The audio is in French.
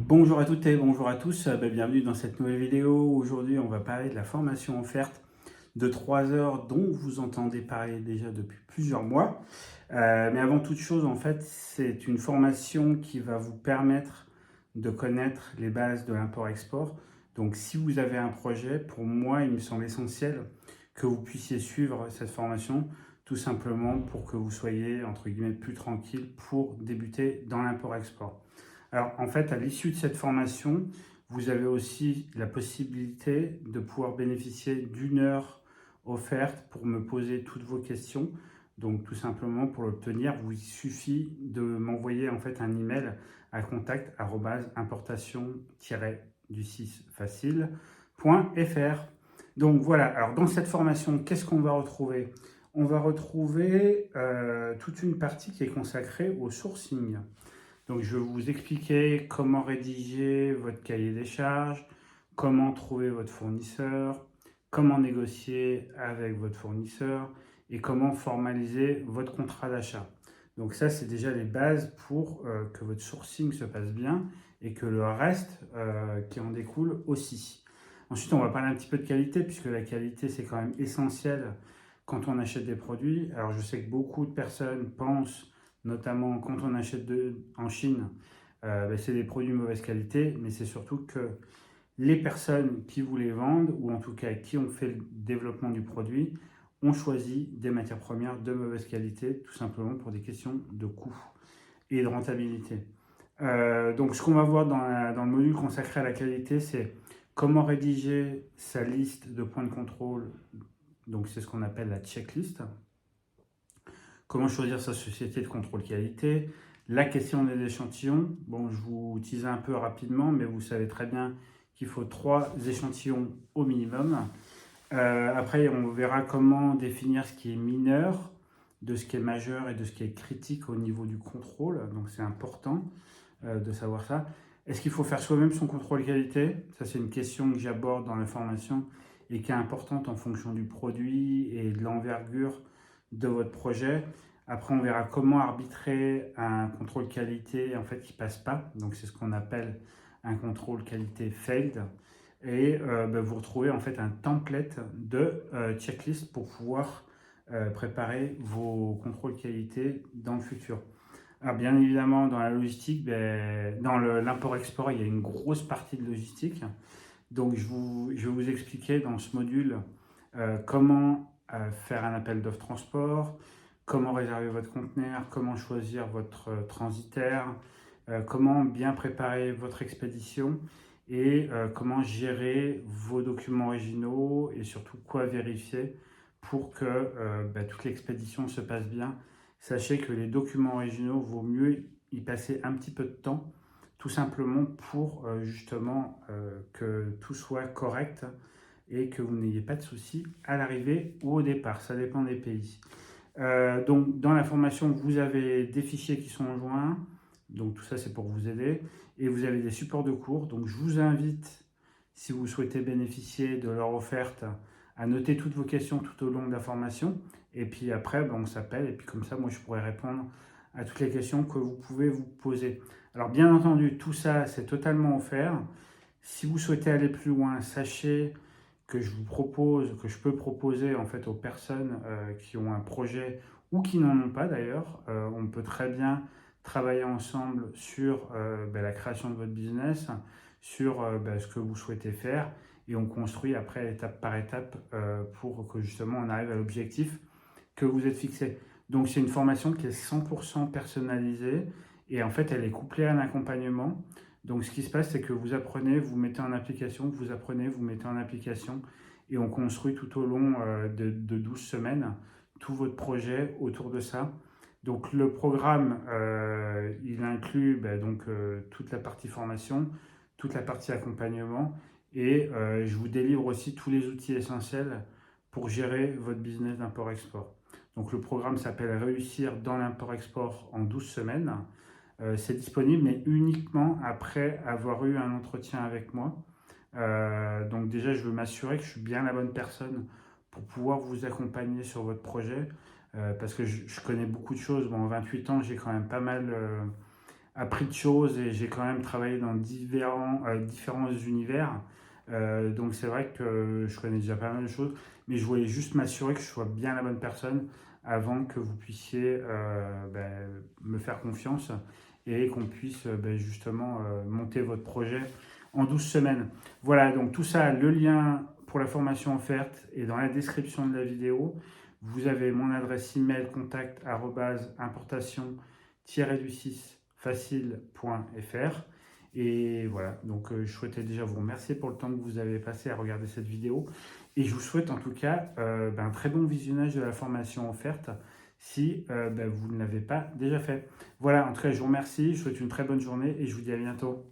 Bonjour à toutes et bonjour à tous, bienvenue dans cette nouvelle vidéo. Aujourd'hui, on va parler de la formation offerte de 3 heures dont vous entendez parler déjà depuis plusieurs mois. Mais avant toute chose, en fait, c'est une formation qui va vous permettre de connaître les bases de l'import-export. Donc, si vous avez un projet, pour moi, il me semble essentiel que vous puissiez suivre cette formation, tout simplement pour que vous soyez, entre guillemets, plus tranquille pour débuter dans l'import-export. Alors, en fait, à l'issue de cette formation, vous avez aussi la possibilité de pouvoir bénéficier d'une heure offerte pour me poser toutes vos questions. Donc, tout simplement, pour l'obtenir, il suffit de m'envoyer en fait un email à contact@importation-du6facile.fr. Donc voilà, alors dans cette formation, qu'est-ce qu'on va retrouver? On va retrouver toute une partie qui est consacrée au sourcing. Donc, je vais vous expliquer comment rédiger votre cahier des charges, comment trouver votre fournisseur, comment négocier avec votre fournisseur et comment formaliser votre contrat d'achat. Donc ça, c'est déjà les bases pour que votre sourcing se passe bien et que le reste qui en découle aussi. Ensuite, on va parler un petit peu de qualité, puisque la qualité, c'est quand même essentiel quand on achète des produits. Alors, je sais que beaucoup de personnes pensent, notamment quand on achète en Chine, c'est des produits de mauvaise qualité, mais c'est surtout que les personnes qui vous les vendent, ou en tout cas qui ont fait le développement du produit, ont choisi des matières premières de mauvaise qualité, tout simplement pour des questions de coût et de rentabilité. Donc ce qu'on va voir dans le module consacré à la qualité, c'est comment rédiger sa liste de points de contrôle, donc c'est ce qu'on appelle la checklist. Comment choisir sa société de contrôle qualité, la question des échantillons. Bon, je vous tease un peu rapidement, mais vous savez très bien qu'il faut 3 échantillons au minimum. Après, on verra comment définir ce qui est mineur, de ce qui est majeur et de ce qui est critique au niveau du contrôle. Donc, c'est important de savoir ça. Est-ce qu'il faut faire soi-même son contrôle qualité? Ça, c'est une question que j'aborde dans la formation et qui est importante en fonction du produit et de l'envergure de votre projet. Après, on verra comment arbitrer un contrôle qualité en fait qui passe pas. Donc, c'est ce qu'on appelle un contrôle qualité failed. Et vous retrouvez en fait un template de checklist pour pouvoir préparer vos contrôles qualité dans le futur. Alors, bien évidemment, dans la logistique, dans l'import-export, il y a une grosse partie de logistique. Donc, je vais vous expliquer dans ce module comment faire un appel d'offres transport, comment réserver votre conteneur, comment choisir votre transitaire, comment bien préparer votre expédition et comment gérer vos documents originaux et surtout quoi vérifier pour que toute l'expédition se passe bien. Sachez que les documents originaux, vaut mieux y passer un petit peu de temps, tout simplement pour justement que tout soit correct et que vous n'ayez pas de soucis à l'arrivée ou au départ. Ça dépend des pays. Donc, dans la formation, vous avez des fichiers qui sont joints. Donc, tout ça, c'est pour vous aider. Et vous avez des supports de cours. Donc, je vous invite, si vous souhaitez bénéficier de leur offerte, à noter toutes vos questions tout au long de la formation. Et puis après, on s'appelle. Et puis comme ça, moi, je pourrai répondre à toutes les questions que vous pouvez vous poser. Alors, bien entendu, tout ça, c'est totalement offert. Si vous souhaitez aller plus loin, sachez que je vous propose, que je peux proposer en fait aux personnes qui ont un projet ou qui n'en ont pas d'ailleurs. On peut très bien travailler ensemble sur la création de votre business, sur ce que vous souhaitez faire et on construit après étape par étape pour que justement on arrive à l'objectif que vous êtes fixé. Donc c'est une formation qui est 100% personnalisée et en fait elle est couplée à un accompagnement. Donc ce qui se passe c'est que vous apprenez, vous mettez en application, vous apprenez, vous mettez en application et on construit tout au long de 12 semaines tout votre projet autour de ça. Donc le programme, il inclut toute la partie formation, toute la partie accompagnement et je vous délivre aussi tous les outils essentiels pour gérer votre business d'import-export. Donc le programme s'appelle Réussir dans l'import-export en 12 semaines. C'est disponible mais uniquement après avoir eu un entretien avec moi. Donc déjà, je veux m'assurer que je suis bien la bonne personne pour pouvoir vous accompagner sur votre projet parce que je connais beaucoup de choses. Bon, en 28 ans, j'ai quand même pas mal appris de choses et j'ai quand même travaillé dans différents univers. Donc c'est vrai que je connais déjà pas mal de choses, mais je voulais juste m'assurer que je sois bien la bonne personne avant que vous puissiez me faire confiance et qu'on puisse justement monter votre projet en 12 semaines. Voilà, donc tout ça, le lien pour la formation offerte est dans la description de la vidéo. Vous avez mon adresse email contact importation-du6 facile.fr. Et voilà, donc je souhaitais déjà vous remercier pour le temps que vous avez passé à regarder cette vidéo. Et je vous souhaite en tout cas un très bon visionnage de la formation offerte si vous ne l'avez pas déjà fait. Voilà, en tout cas, je vous remercie, je vous souhaite une très bonne journée et je vous dis à bientôt.